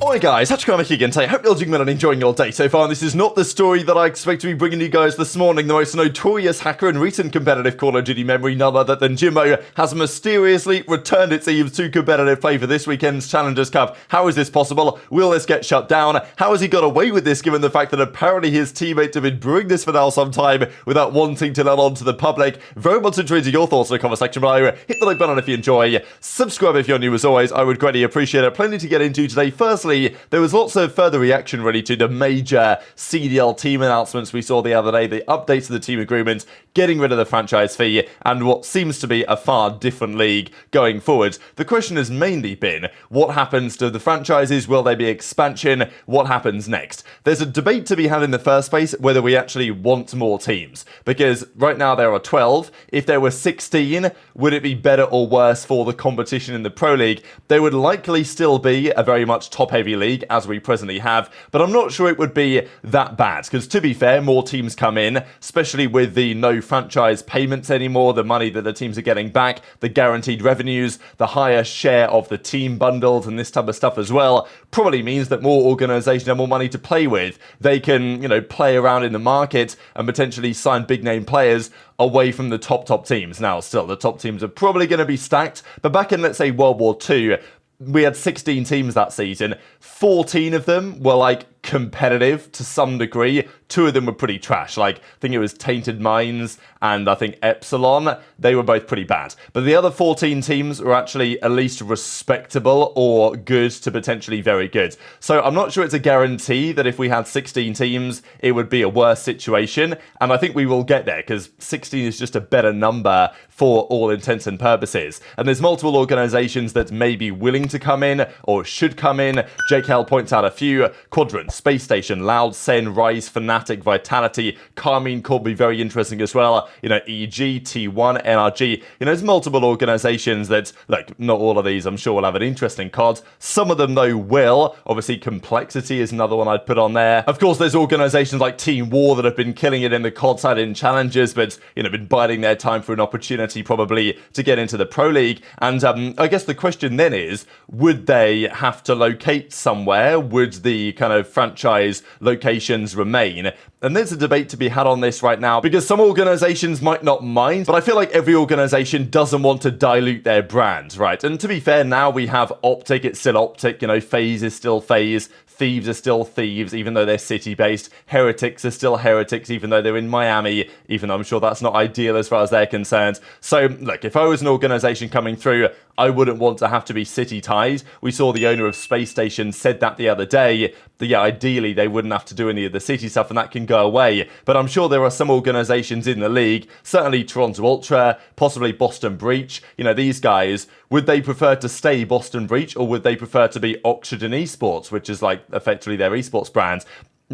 Oi guys, HyDra again today. Hope you're doing well and enjoying your day so far. And this is not the story that I expect to be bringing you guys this morning. The most notorious hacker in recent competitive Call of Duty memory, none other than Jimbo, has mysteriously returned its Thieves to competitive play for this weekend's Challengers Cup. How is this possible? Will this get shut down? How has he got away with this, given the fact that apparently his teammates have been brewing this for now some time without wanting to let on to the public? Very much intrigued your thoughts in the comment section below. Hit the like button if you enjoy. Subscribe if you're new as always. I would greatly appreciate it. Plenty to get into today. Firstly, there was lots of further reaction really to the major CDL team announcements we saw the other day, the updates to the team agreement, getting rid of the franchise fee, and what seems to be a far different league going forward. The question has mainly been, what happens to the franchises? Will there be expansion? What happens next? There's a debate to be had in the first place whether we actually want more teams, because right now there are 12. If there were 16, would it be better or worse for the competition in the Pro League? There would likely still be a very much top-heavy league, as we presently have, but I'm not sure it would be that bad, because to be fair, more teams come in, especially with the no franchise payments anymore, the money that the teams are getting back, the guaranteed revenues, the higher share of the team bundles and this type of stuff as well, probably means that more organizations have more money to play with. They can, play around in the market and potentially sign big name players away from the top teams. Now, still, the top teams are probably going to be stacked, but back in, let's say, World War II, we had 16 teams that season. 14 of them were competitive to some degree. 2 of them were pretty trash. I think it was Tainted Minds and I think Epsilon. They were both pretty bad. But the other 14 teams were actually at least respectable or good to potentially very good. So I'm not sure it's a guarantee that if we had 16 teams, it would be a worse situation. And I think we will get there, because 16 is just a better number for all intents and purposes. And there's multiple organizations that may be willing to come in or should come in. Jake Hell points out a few: Quadrant, Space Station, Loud, Sen, Rise, Fnatic, Vitality, Carmine could be very interesting as well. EG, T1, NRG. There's multiple organizations that, not all of these I'm sure will have an interesting COD. Some of them, though, will. Obviously, Complexity is another one I'd put on there. Of course, there's organizations like Team War that have been killing it in the COD side in challenges, but, been biding their time for an opportunity probably to get into the Pro League. And I guess the question then is, would they have to locate somewhere? Would the kind of franchise locations remain? And there's a debate to be had on this right now, because some organizations might not mind, but I feel like every organization doesn't want to dilute their brand, right? And to be fair, now we have OpTic, it's still OpTic, FaZe is still FaZe, Thieves are still Thieves, even though they're city-based. Heretics are still Heretics, even though they're in Miami, even though I'm sure that's not ideal as far as they're concerned. So, look, if I was an organization coming through, I wouldn't want to have to be city-tied. We saw the owner of Space Station said that the other day, that yeah, ideally they wouldn't have to do any of the city stuff and that can go away. But I'm sure there are some organizations in the league, certainly Toronto Ultra, possibly Boston Breach, these guys, would they prefer to stay Boston Breach, or would they prefer to be Oxygen Esports, which is effectively their esports brand?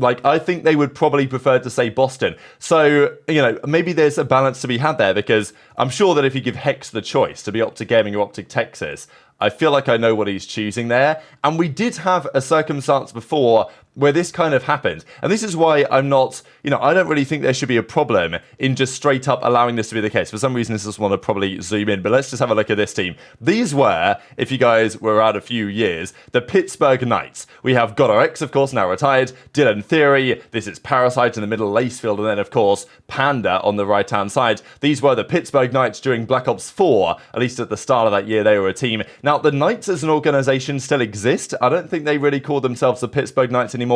I think they would probably prefer to say Boston. So, maybe there's a balance to be had there, because I'm sure that if you give Hex the choice to be OpTic Gaming or OpTic Texas, I feel like I know what he's choosing there. And we did have a circumstance before where this kind of happened. And this is why I'm not, I don't really think there should be a problem in just straight up allowing this to be the case. For some reason, I just want to probably zoom in, but let's just have a look at this team. These were, if you guys were out a few years, the Pittsburgh Knights. We have GodRx, of course, now retired, Dylan Theory, this is Parasite in the middle, Lacefield, and then, of course, Panda on the right-hand side. These were the Pittsburgh Knights during Black Ops 4, at least at the start of that year, they were a team. Now, the Knights as an organization still exist. I don't think they really call themselves the Pittsburgh Knights anymore.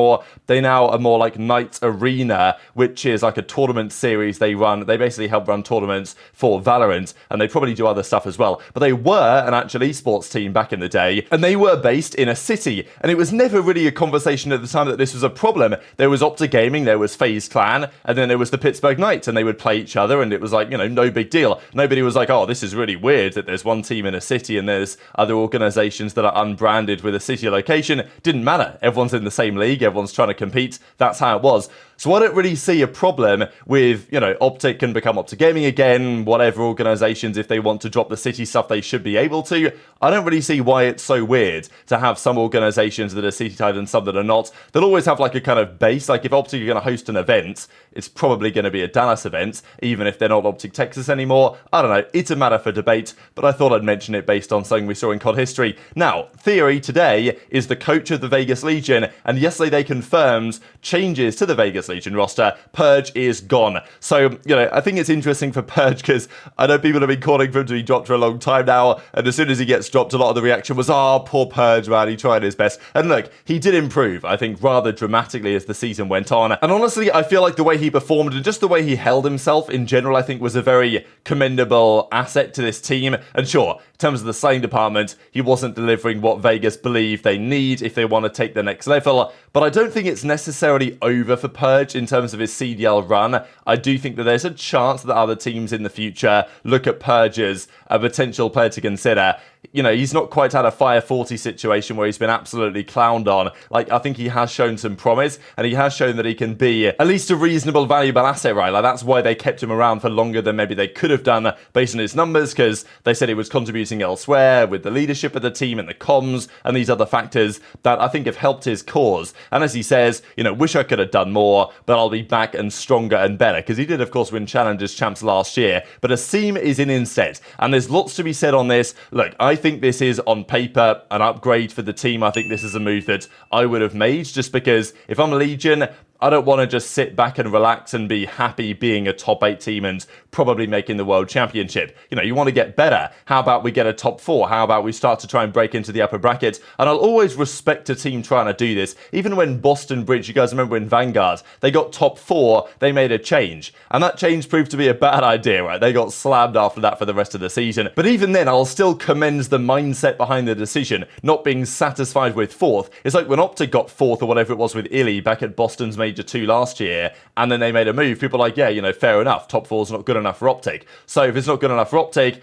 They now are more like Knights Arena, which is like a tournament series they run. They basically help run tournaments for Valorant, and they probably do other stuff as well. But they were an actual esports team back in the day, and they were based in a city. And it was never really a conversation at the time that this was a problem. There was OpTic Gaming, there was FaZe Clan, and then there was the Pittsburgh Knights, and they would play each other, and it was no big deal. Nobody was like, oh, this is really weird that there's one team in a city and there's other organizations that are unbranded with a city location. Didn't matter. Everyone's in the same league. Everyone's trying to compete. That's how it was. So I don't really see a problem with, OpTic can become OpTic Gaming again, whatever organizations, if they want to drop the city stuff, they should be able to. I don't really see why it's so weird to have some organizations that are city tied and some that are not. They'll always have like a kind of base. Like if OpTic are going to host an event, it's probably going to be a Dallas event, even if they're not OpTic Texas anymore. I don't know. It's a matter for debate, but I thought I'd mention it based on something we saw in COD history. Now, Theory today is the coach of the Vegas Legion, and yesterday they confirmed changes to the Vegas Legion roster. Purge is gone. So, I think it's interesting for Purge because I know people have been calling for him to be dropped for a long time now, and as soon as he gets dropped, a lot of the reaction was, poor Purge, man, he tried his best. And look, he did improve, I think, rather dramatically as the season went on. And honestly, I feel like the way he performed and just the way he held himself in general, I think was a very commendable asset to this team. And sure, in terms of the slaying department, he wasn't delivering what Vegas believe they need if they want to take the next level. But I don't think it's necessarily over for Purge in terms of his CDL run. I do think that there's a chance that other teams in the future look at Purge as a potential player to consider. He's not quite had a Fire 40 situation where he's been absolutely clowned on. Like, I think he has shown some promise, and he has shown that he can be at least a reasonable, valuable asset, right? Like, that's why they kept him around for longer than maybe they could have done based on his numbers, because they said he was contributing elsewhere with the leadership of the team and the comms and these other factors that I think have helped his cause. And as he says, wish I could have done more, but I'll be back and stronger and better, because he did, of course, win Challengers champs last year. But Asim is in instead, and there's lots to be said on this. Look, I think this is on paper an upgrade for the team. I think this is a move that I would have made just because if I'm Legion, I don't want to just sit back and relax and be happy being a top 8 team and probably making the World Championship. You want to get better. How about we get a top 4? How about we start to try and break into the upper bracket? And I'll always respect a team trying to do this. Even when Boston Bridge, you guys remember in Vanguard, they got top 4, they made a change. And that change proved to be a bad idea, right? They got slammed after that for the rest of the season. But even then, I'll still commend the mindset behind the decision, not being satisfied with 4th. It's like when OpTic got 4th or whatever it was with Illy back at Boston's Major 2 last year, and then they made a move. People are like, yeah, fair enough. Top 4's not good enough for OpTic. So if it's not good enough for OpTic,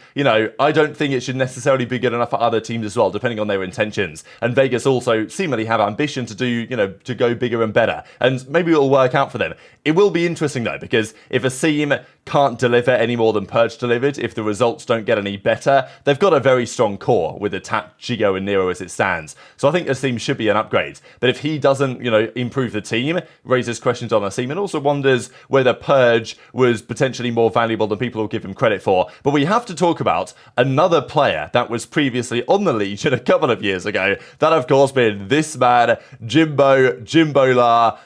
I don't think it should necessarily be good enough for other teams as well, depending on their intentions. And Vegas also seemingly have ambition to do, to go bigger and better. And maybe it'll work out for them. It will be interesting though, because if Asim can't deliver any more than Purge delivered, if the results don't get any better, they've got a very strong core with Attack, Gio and Nero as it stands. So I think Asim should be an upgrade. But if he doesn't, improve the team, raises questions on Asim, and also wonders whether Purge was potentially more valuable than people will give him credit for. But we have to talk about another player that was previously on the Legion a couple of years ago. That, of course, been this man, Jimbo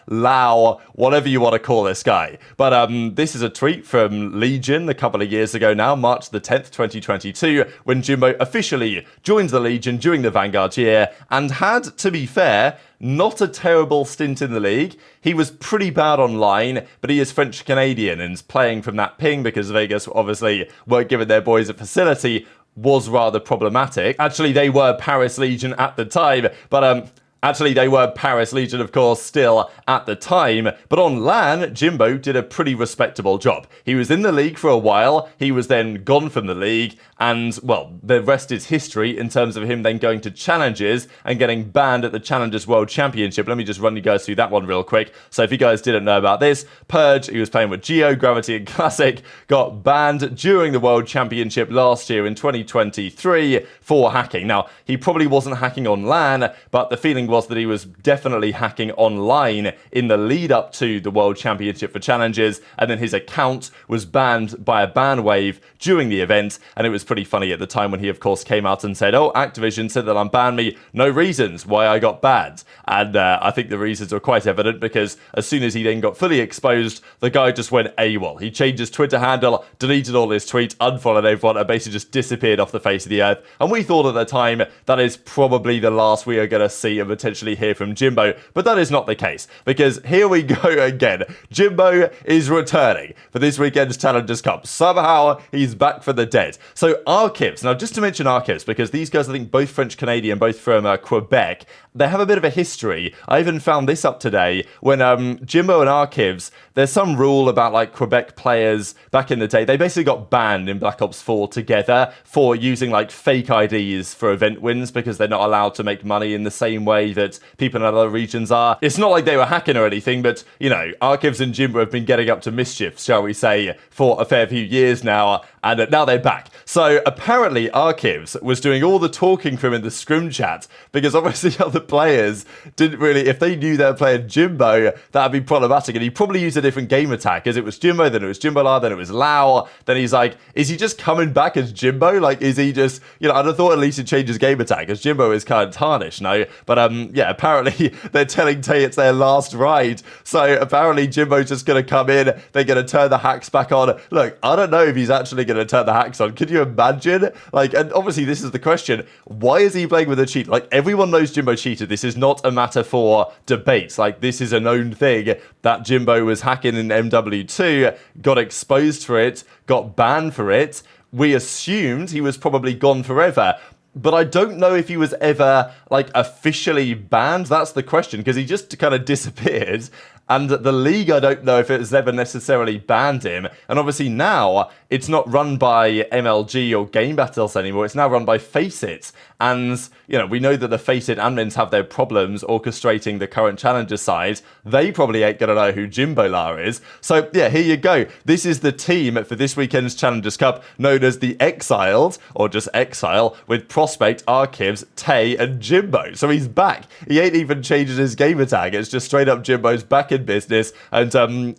Lao, whatever you want to call this guy. But this is a tweet from Legion a couple of years ago now, March the 10th, 2022, when Jimbo officially joined the Legion during the Vanguard year and had, to be fair, not a terrible stint in the league. He was pretty bad online, but he is French-Canadian and playing from that ping because Vegas obviously weren't giving their boys a facility was rather problematic. Actually, they were Paris Legion at the time, but Actually, they were Paris Legion, of course, still at the time, but on LAN, Jimbo did a pretty respectable job. He was in the league for a while, he was then gone from the league, and, well, the rest is history in terms of him then going to Challengers and getting banned at the Challengers World Championship. Let me just run you guys through that one real quick. So if you guys didn't know about this, Purge, he was playing with Geo, Gravity and Classic, got banned during the World Championship last year in 2023 for hacking. Now, he probably wasn't hacking on LAN, but the feeling was that he was definitely hacking online in the lead up to the World Championship for Challengers, and then his account was banned by a ban wave during the event, and it was pretty funny at the time when he of course came out and said, oh, Activision said that unbanned me, no reasons why I got banned. And I think the reasons are quite evident, because as soon as he then got fully exposed, the guy just went AWOL. He changed his Twitter handle, deleted all his tweets, unfollowed everyone, and basically just disappeared off the face of the earth. And we thought at the time that is probably the last we are going to see of potentially hear from Jimbo, but that is not the case, because here we go again. Jimbo is returning for this weekend's Challengers Cup. Somehow he's back for the dead. So Archives, now just to mention Archives, because these guys I think both French-Canadian, both from Quebec, they have a bit of a history. I even found this up today when Jimbo and Archives, there's some rule about like Quebec players back in the day, they basically got banned in Black Ops 4 together for using like fake IDs for event wins because they're not allowed to make money in the same way way that people in other regions are. It's not like they were hacking or anything, but, you know, Archives and Jimbo have been getting up to mischief, shall we say, for a fair few years now, and now they're back. So apparently Archives was doing all the talking for him in the scrim chat, because obviously other players didn't really, if they knew they were playing Jimbo, that'd be problematic, and he probably used a different game attack, as it was Jimbo, then it was Jimbo La, then it was Lao, then he's like, is he just coming back as Jimbo? Like, is he just, you know, I'd have thought at least he'd change his game attack, as Jimbo is kind of tarnished, no? But yeah, apparently they're telling Tay it's their last ride, so apparently Jimbo's just going to come in, they're going to turn the hacks back on. Look, I don't know if he's actually going to turn the hacks on. Can you imagine? Like, and obviously this is the question, why is he playing with a cheat? Like, everyone knows Jimbo cheated. This is not a matter for debates. Like, this is a known thing that Jimbo was hacking in MW2, got exposed for it, got banned for it. We assumed he was probably gone forever. But I don't know if he was ever, like, officially banned. That's the question, because he just kind of disappeared. And the league, I don't know if it has ever necessarily banned him. And obviously now, it's not run by MLG or Game Battles anymore. It's now run by FaceIt. And, you know, we know that the FaceIt admins have their problems orchestrating the current challenger side. They probably ain't going to know who Jimbo La is. So, yeah, here you go. This is the team for this weekend's Challengers Cup, known as the Exiled, or just Exile, with Prospect, Archives, Tay, and Jimbo. So he's back. He ain't even changed his game attack. It's just straight up Jimbo's back in business, and,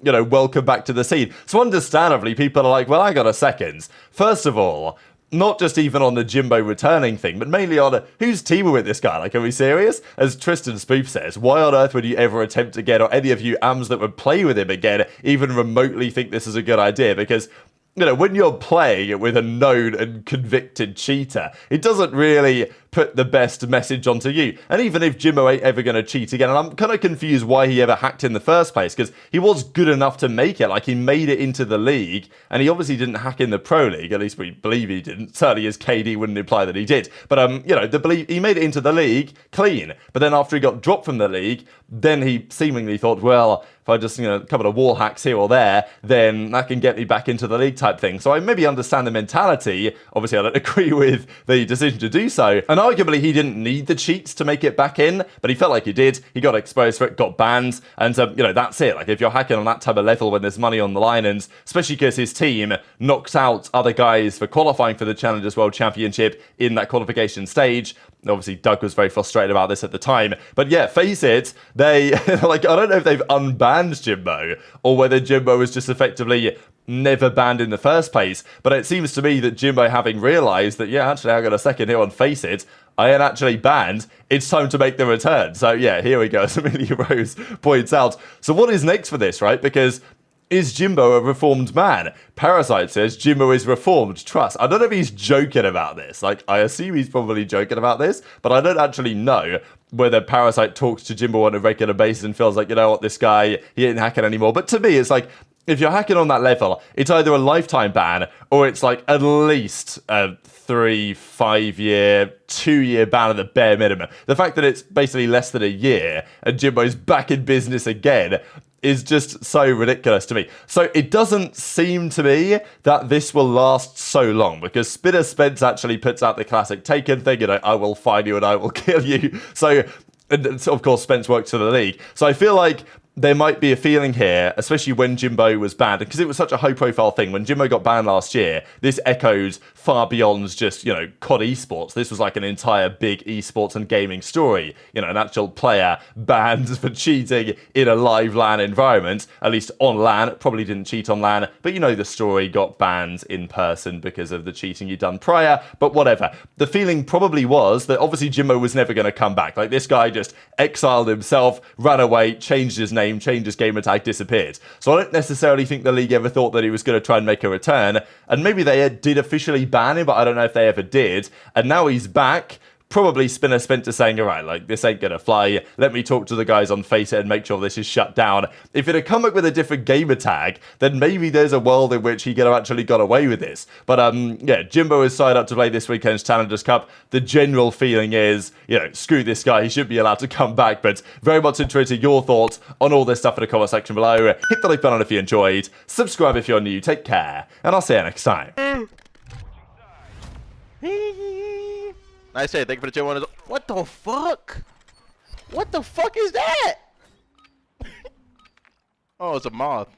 you know, welcome back to the scene. So understandably, people are like, well, I got a second. First of all, not just even on the Jimbo returning thing, but mainly on who's teaming with this guy? Like, are we serious? As Tristan Spoof says, why on earth would you ever attempt again, or any of you AMs that would play with him again, even remotely think this is a good idea? Because, you know, when you're playing with a known and convicted cheater, it doesn't really put the best message onto you. And even if Jimbo ain't ever going to cheat again, and I'm kind of confused why he ever hacked in the first place, because he was good enough to make it. Like, he made it into the league, and he obviously didn't hack in the pro league. At least we believe he didn't. Certainly his KD wouldn't imply that he did. But, you know, he made it into the league clean. But then after he got dropped from the league, then he seemingly thought, well, if I just, you know, a couple of wall hacks here or there, then that can get me back into the league type thing. So I maybe understand the mentality. Obviously, I don't agree with the decision to do so. And arguably, he didn't need the cheats to make it back in, but he felt like he did. He got exposed for it, got banned, and, you know, that's it. Like, if you're hacking on that type of level when there's money on the line, and especially because his team knocked out other guys for qualifying for the Challengers World Championship in that qualification stage. Obviously, Doug was very frustrated about this at the time. But yeah, face it, they, like, I don't know if they've unbanned Jimbo, or whether Jimbo was just effectively never banned in the first place. But it seems to me that Jimbo, having realised that, yeah, actually, I got a second here on Face It, I ain't actually banned, it's time to make the return. So yeah, here we go, as Amelia Rose points out. So what is next for this, right? Because is Jimbo a reformed man? Parasite says Jimbo is reformed. Trust. I don't know if he's joking about this. Like, I assume he's probably joking about this, but I don't actually know whether Parasite talks to Jimbo on a regular basis and feels like, you know what, this guy, he ain't hacking anymore. But to me, it's like, if you're hacking on that level, it's either a lifetime ban, or it's like at least a 3, 5 year, 2 year ban at the bare minimum. The fact that it's basically less than a year and Jimbo's back in business again is just so ridiculous to me. So it doesn't seem to me that this will last so long, because Spinner Spence actually puts out the classic Taken thing, you know, I will find you and I will kill you. So, and of course, Spence works for the league. So I feel like there might be a feeling here, especially when Jimbo was banned, because it was such a high-profile thing. When Jimbo got banned last year, this echoed far beyond just, you know, COD Esports. This was like an entire big esports and gaming story. You know, an actual player banned for cheating in a live LAN environment, at least on LAN. Probably didn't cheat on LAN, but you know the story, got banned in person because of the cheating he'd done prior, but whatever. The feeling probably was that obviously Jimbo was never going to come back. Like, this guy just exiled himself, ran away, changed his name, changed his game attack, disappeared. So I don't necessarily think the league ever thought that he was going to try and make a return, and maybe they did officially ban him, but I don't know if they ever did, and now he's back. Probably Spinner Spencer saying, all right, like, this ain't gonna fly. Let me talk to the guys on FaceIt and make sure this is shut down. If it had come up with a different gamer tag, then maybe there's a world in which he could have actually got away with this. But, yeah, Jimbo is signed up to play this weekend's Challengers Cup. The general feeling is, you know, screw this guy. He should be allowed to come back. But very much interested your thoughts on all this stuff in the comment section below. Hit the like button if you enjoyed. Subscribe if you're new. Take care. And I'll see you next time. Nice hit, thank you for the 2-1. What the fuck? What the fuck is that? Oh, it's a moth.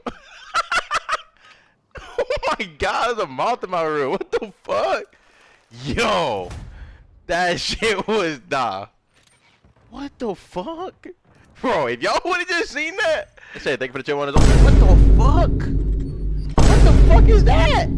Oh my god, there's a moth in my room. What the fuck? Yo, that shit was nah. What the fuck? Bro, if y'all would have just seen that. I say thank you for the chill one. What the fuck? What the fuck is that?